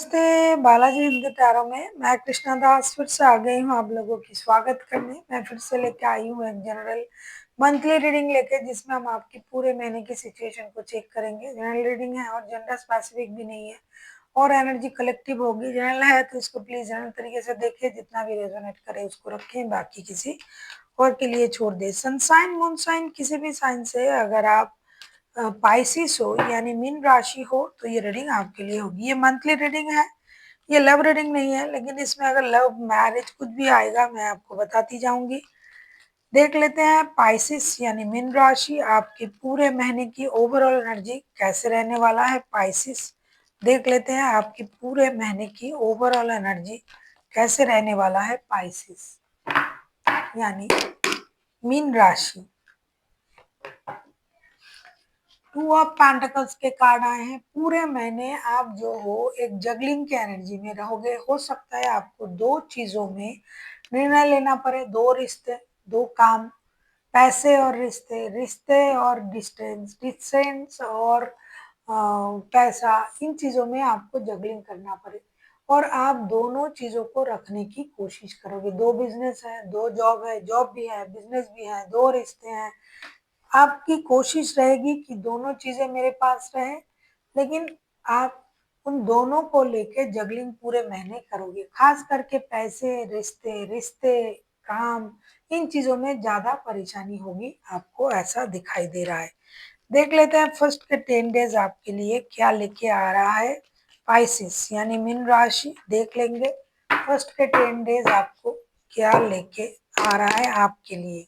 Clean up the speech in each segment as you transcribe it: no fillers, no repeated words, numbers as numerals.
नमस्ते बालाजी हिंदी टैरो में मैं कृष्णा दास फिर से आ गई हूँ आप लोगों की स्वागत करने। मैं फिर से लेके आई हूँ एक जनरल मंथली रीडिंग लेके, जिसमें हम आपकी पूरे महीने की सिचुएशन को चेक करेंगे। जनरल रीडिंग है और जेंडर स्पेसिफिक भी नहीं है और एनर्जी कलेक्टिव होगी। जनरल है तो इसको प्लीज जनरल तरीके से देखिए, जितना भी रेजोनेट करे उसको रखें, बाकी किसी और के लिए छोड़ दे। सनसाइन मून साइन किसी भी साइन से अगर आप पाइसिस हो यानी मीन राशि हो तो ये रीडिंग आपके लिए होगी। ये मंथली रीडिंग है, ये लव रीडिंग नहीं है, लेकिन इसमें अगर लव मैरिज कुछ भी आएगा मैं आपको बताती जाऊंगी। देख लेते हैं पाइसिस यानी मीन राशि आपके पूरे महीने की ओवरऑल एनर्जी कैसे रहने वाला है। पाइसिस देख लेते हैं आपकी पूरे महीने की ओवरऑल एनर्जी कैसे रहने वाला है। पाइसिस यानी मीन राशि। टू ऑफ पेंटिकल्स के कार्ड आए हैं। पूरे महीने आप जो हो एक जगलिंग के एनर्जी में रहोगे। हो सकता है आपको दो चीजों में निर्णय लेना पड़े, दो रिश्ते, दो काम, पैसे और रिश्ते, रिश्ते और डिस्टेंस, डिस्टेंस और पैसा, इन चीजों में आपको जगलिंग करना पड़े और आप दोनों चीजों को रखने की कोशिश करोगे। दो बिजनेस है, दो जॉब है, जॉब भी है, बिजनेस भी है, दो रिश्ते हैं। आपकी कोशिश रहेगी कि दोनों चीजें मेरे पास रहे, लेकिन आप उन दोनों को लेके जगलिंग पूरे महीने करोगे। खास करके पैसे, रिश्ते, काम, इन चीजों में ज्यादा परेशानी होगी आपको, ऐसा दिखाई दे रहा है। देख लेते हैं फर्स्ट के 10 डेज आपके लिए क्या लेके आ रहा है। पाइसिस यानी मीन राशि देख लेंगे फर्स्ट के 10 डेज आपको क्या लेके आ रहा है आपके लिए।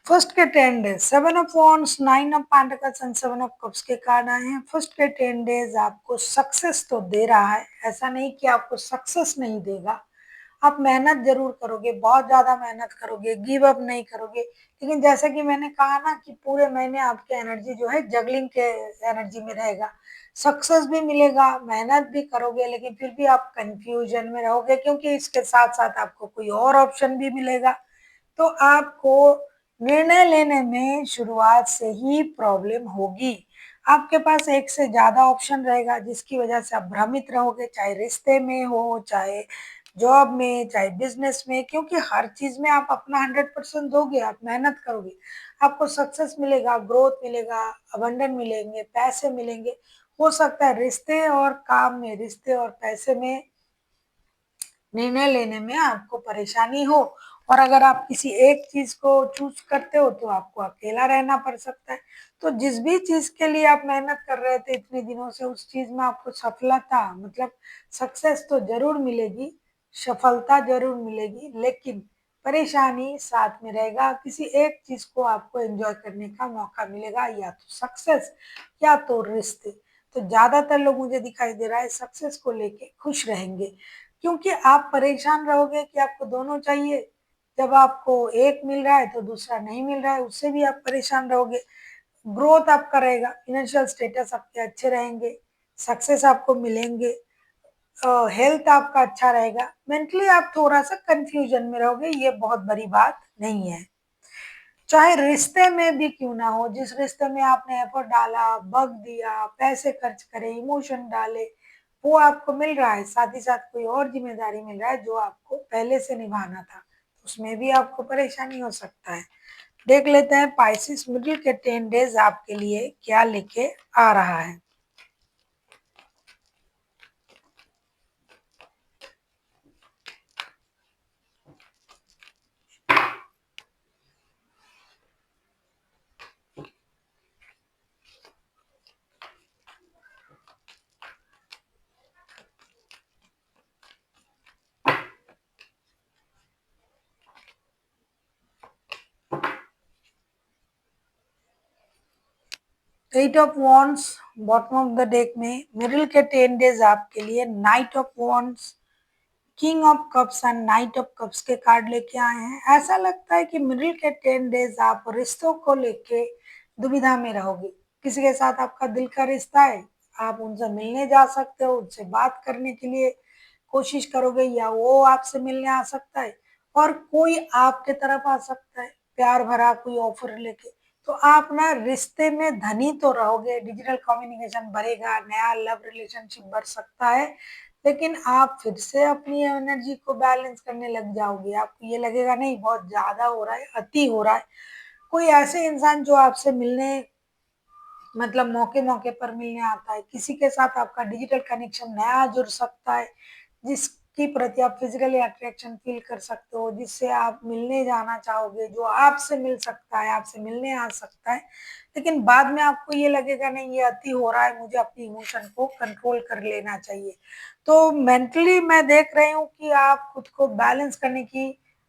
फर्स्ट के 10 days 7 of wands, 9 of pentacles and 7 of cups के कार्ड आए हैं। फर्स्ट के 10 डेज आपको सक्सेस तो दे रहा है, ऐसा नहीं कि आपको सक्सेस नहीं देगा। आप मेहनत जरूर करोगे, बहुत ज्यादा मेहनत करोगे, गिव अप नहीं करोगे। लेकिन जैसा कि मैंने कहा ना कि पूरे महीने आपके एनर्जी जो है जगलिंग के एनर्जी में रहेगा। सक्सेस भी मिलेगा, मेहनत भी करोगे, लेकिन फिर भी आप कंफ्यूजन में रहोगे, क्योंकि इसके साथ साथ आपको कोई और ऑप्शन भी मिलेगा। तो आपको निर्णय लेने में शुरुआत से ही प्रॉब्लम होगी। आपके पास एक से ज्यादा ऑप्शन रहेगा, जिसकी वजह से आप भ्रमित रहोगे, चाहे रिश्ते में हो, चाहे जॉब में, चाहे बिजनेस में, क्योंकि हर चीज में आप अपना 100% दोगे, आप मेहनत करोगे, आपको सक्सेस मिलेगा, ग्रोथ मिलेगा, अबंडन मिलेंगे, पैसे मिलेंगे। हो सकता है रिश्ते और काम में, रिश्ते और पैसे में निर्णय लेने में आपको परेशानी हो, और अगर आप किसी एक चीज को चूज करते हो तो आपको अकेला रहना पड़ सकता है। तो जिस भी चीज के लिए आप मेहनत कर रहे थे इतने दिनों से, उस चीज में आपको सफलता मतलब सक्सेस तो जरूर मिलेगी, सफलता जरूर मिलेगी, लेकिन परेशानी साथ में रहेगा। किसी एक चीज को आपको एंजॉय करने का मौका मिलेगा, या तो सक्सेस या तो रिश्ते। तो ज्यादातर लोग मुझे दिखाई दे रहा है सक्सेस को लेके खुश रहेंगे, क्योंकि आप परेशान रहोगे कि आपको दोनों चाहिए। जब आपको एक मिल रहा है तो दूसरा नहीं मिल रहा है, उससे भी आप परेशान रहोगे। ग्रोथ आपका रहेगा, फिनेंशियल स्टेटस आपके अच्छे रहेंगे, सक्सेस आपको मिलेंगे, हेल्थ आपका अच्छा रहेगा, मेंटली आप थोड़ा सा कंफ्यूजन में रहोगे। ये बहुत बड़ी बात नहीं है। चाहे रिश्ते में भी क्यों ना हो, जिस रिश्ते में आपने एफर्ट डाला, वक्त दिया, पैसे खर्च करे, इमोशन डाले, वो आपको मिल रहा है, साथ ही साथ कोई और जिम्मेदारी मिल रहा है जो आपको पहले से निभाना था, उसमें भी आपको परेशानी हो सकता है। देख लेते हैं पाइसिस मिडिल के 10 डेज आपके लिए क्या लेके आ रहा है। 8 of wands bottom of the deck में, मिडिल के 10 डेज आपके लिए night of wands, king of cups and night of cups के कार्ड लेके आए हैं। ऐसा लगता है कि मिडिल के 10 डेज आप रिश्तों को लेके दुविधा में रहोगे। किसी के साथ आपका दिल का रिश्ता है, आप उनसे मिलने जा सकते हो, उनसे बात करने के लिए कोशिश करोगे या वो आपसे मिलने आ सकता है और कोई आपके तरफ आ सकता है, प्यार भरा कोई ऑफर लेके। तो आप ना रिश्ते में धनी तो रहोगे, डिजिटल कम्युनिकेशन बढ़ेगा, नया लव रिलेशनशिप बढ़ सकता है, लेकिन आप फिर से अपनी एनर्जी को बैलेंस करने लग जाओगे। आपको ये लगेगा नहीं बहुत ज़्यादा हो रहा है, अति हो रहा है। कोई ऐसे इंसान जो आपसे मिलने मतलब मौके-मौके पर मिलने आता है, किसी के साथ आपका डिजिटल कनेक्शन नया जुड़ सकता है, जिसके प्रति आप फिजिकली अट्रैक्शन फील कर सकते हो, जिससे आप मिलने जाना चाहोगे, जो आपसे मिल सकता है, आपसे मिलने आ सकता है। लेकिन बाद में आपको ये लगेगा नहीं ये अति हो रहा है, मुझे अपनी इमोशन को कंट्रोल कर लेना चाहिए। तो मेंटली मैं देख रही हूँ कि आप खुद को बैलेंस करने की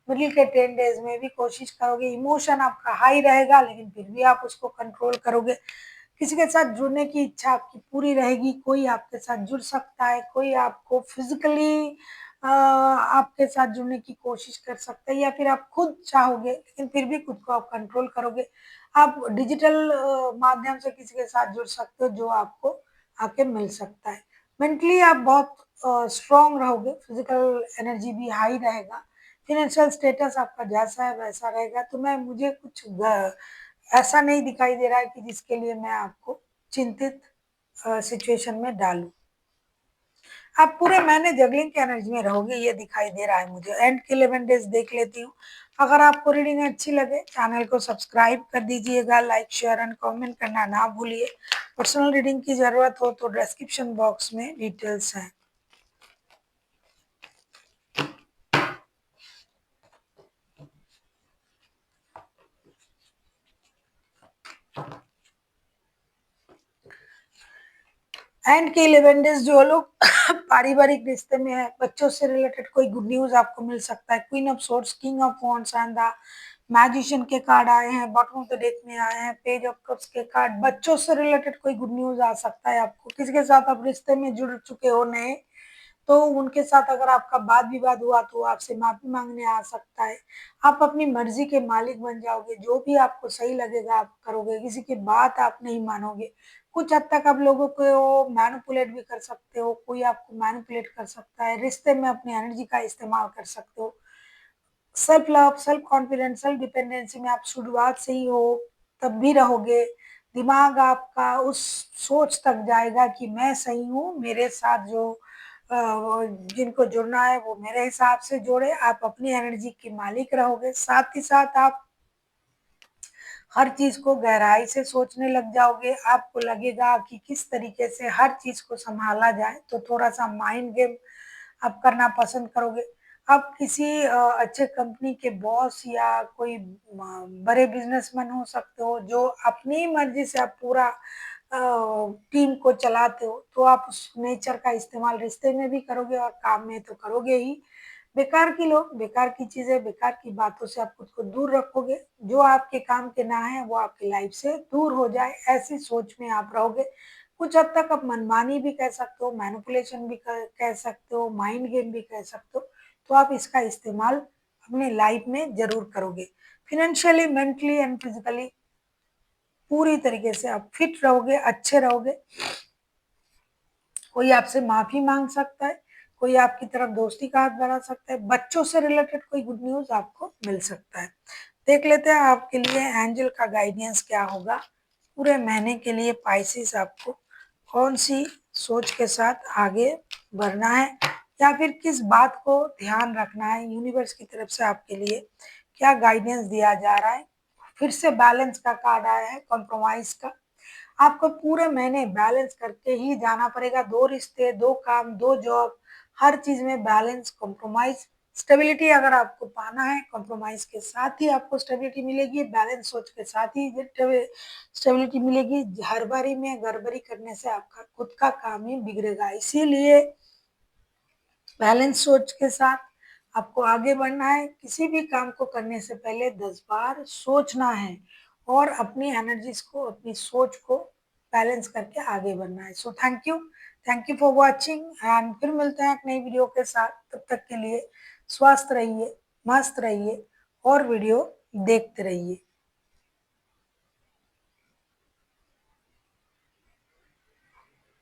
मिडिल के 10 डेज़ में भी कोशिश करोगे, इमोशन आपका हाई रहेगा लेकिन फिर भी आप उसको कंट्रोल करोगे। किसी के साथ जुड़ने की इच्छा आपकी पूरी रहेगी, कोई आपके साथ जुड़ सकता है, कोई आपको फिज़िकली आपके साथ जुड़ने की कोशिश कर सकता है या फिर आप खुद चाहोगे, लेकिन फिर भी खुद को आप कंट्रोल करोगे। आप डिजिटल माध्यम से किसी के साथ जुड़ सकते हो जो आपको आके मिल सकता है। मेंटली आप बहुत स्ट्रॉन्ग रहोगे, फिज़िकल एनर्जी भी हाई रहेगा, फ़ाइनेंशियल स्टेटस आपका जैसा है वैसा रहेगा, तो मैं मुझे कुछ ऐसा नहीं दिखाई दे रहा है कि जिसके लिए मैं आपको चिंतित सिचुएशन में डालूँ। आप पूरे महीने जगलिंग की एनर्जी में रहोगे ये दिखाई दे रहा है मुझे। एंड के 11 डेज़ देख लेती हूँ। अगर आपको रीडिंग अच्छी लगे चैनल को सब्सक्राइब कर दीजिएगा, लाइक, शेयर एंड कमेंट करना ना भूलिए। पर्सनल रीडिंग की ज़रूरत हो तो डिस्क्रिप्शन बॉक्स में डिटेल्स हैं। एंड के 11 डेज़ जो लोग पारिवारिक रिश्ते में है, बच्चों से रिलेटेड कोई गुड न्यूज़ आपको मिल सकता है। Queen of swords, king of wands and the magician के कार्ड आए हैं, बॉटम ऑफ द डेक में आए हैं, पेज ऑफ कप्स के कार्ड। बच्चों से रिलेटेड कोई गुड न्यूज़ आ सकता है आपको। किसी के साथ आप रिश्ते में जुड़ चुके हो नए, तो उनके साथ अगर आपका वाद-विवाद हुआ तो आपसे माफ़ी माँगने आ सकता है। आप अपनी मर्ज़ी के मालिक बन जाओगे, जो भी आपको सही लगेगा आप करोगे, किसी की बात आप नहीं मानोगे। कुछ हद तक आप लोगों को मैनिपुलेट भी कर सकते हो, कोई आपको मैनिपुलेट कर सकता है, रिश्ते में अपनी एनर्जी का इस्तेमाल कर सकते हो। Self love, self confidence, self dependency में आप शुरुआत से ही हो, तब भी रहोगे। दिमाग आपका उस सोच तक जाएगा कि मैं सही हूँ, मेरे साथ जो जिनको जुड़ना है वो मेरे हिसाब से जुड़े। आप अपनी एनर्जी के मालिक रहोगे, साथ ही साथ आप हर चीज़ को गहराई से सोचने लग जाओगे। आपको लगेगा कि किस तरीके से हर चीज़ को सँभाला जाए, तो थोड़ा-सा माइंड गेम आप करना पसंद करोगे। आप किसी अच्छे कंपनी के बॉस या कोई बड़े बिज़नेसमैन हो सकते हो, जो अपनी मर्ज़ी से आप पूरा टीम को चलाते हो, तो आप उस नेचर का इस्तेमाल रिश्ते में भी करोगे और काम में तो करोगे ही। बेकार के लोग, बेकार की चीज़ें, बेकार की बातों से आप खुद को दूर रखोगे। जो आपके काम के ना है, वो आपकी लाइफ़ से दूर हो जाए, ऐसी सोच में आप रहोगे। कुछ हद तक आप मनमानी भी कह सकते हो, मैनिपुलेशन भी कह सकते हो, माइंड गेम भी कह सकते हो। तो आप इसका इस्तेमाल अपनी लाइफ़ में ज़रूर करोगे। फाइनेंशियली, मेंटली एंड फिज़िकली पूरी तरीके से आप फिट रहोगे, अच्छे रहोगे। कोई आपसे माफ़ी माँग सकता है, कोई आपकी तरफ दोस्ती का हाथ बढ़ा सकता है, बच्चों से रिलेटेड कोई गुड न्यूज़ आपको मिल सकता है। देख लेते हैं आपके लिए एंजल का गाइडेंस क्या होगा पूरे महीने के लिए पाइसेस आपको कौन-सी सोच के साथ आगे बढ़ना है या फिर किस बात को ध्यान रखना है, यूनिवर्स की तरफ से आपके लिए क्या गाइडेंस दिया जा रहा है। फिर से बैलेंस का कार्ड आया है, कॉम्प्रोमाइज़ का। आपको पूरे महीने बैलेंस करके ही जाना पड़ेगा, 2 रिश्ते, 2 काम, 2 जॉब, हर चीज़ में बैलेंस, कॉम्प्रोमाइज़, स्टेबिलिटी अगर आपको पाना है, कॉम्प्रोमाइज़ के साथ ही आपको स्टेबिलिटी मिलेगी, बैलेंस सोच के साथ ही स्टेबिलिटी मिलेगी। हड़बड़ी में गड़बड़ी करने से आपका खुद का काम ही बिगड़ेगा। इसीलिए बैलेंस सोच के साथ आपको आगे बढ़ना है। किसी भी काम को करने से पहले 10 बार सोचना है और अपनी एनर्जीज़ को, अपनी सोच को बैलेंस करके आगे बढ़ना है। So thank you for watching and फिर मिलते हैं एक नई वीडियो के साथ। तब तक के लिए स्वस्थ रहिए, मस्त रहिए और वीडियो देखते रहिए।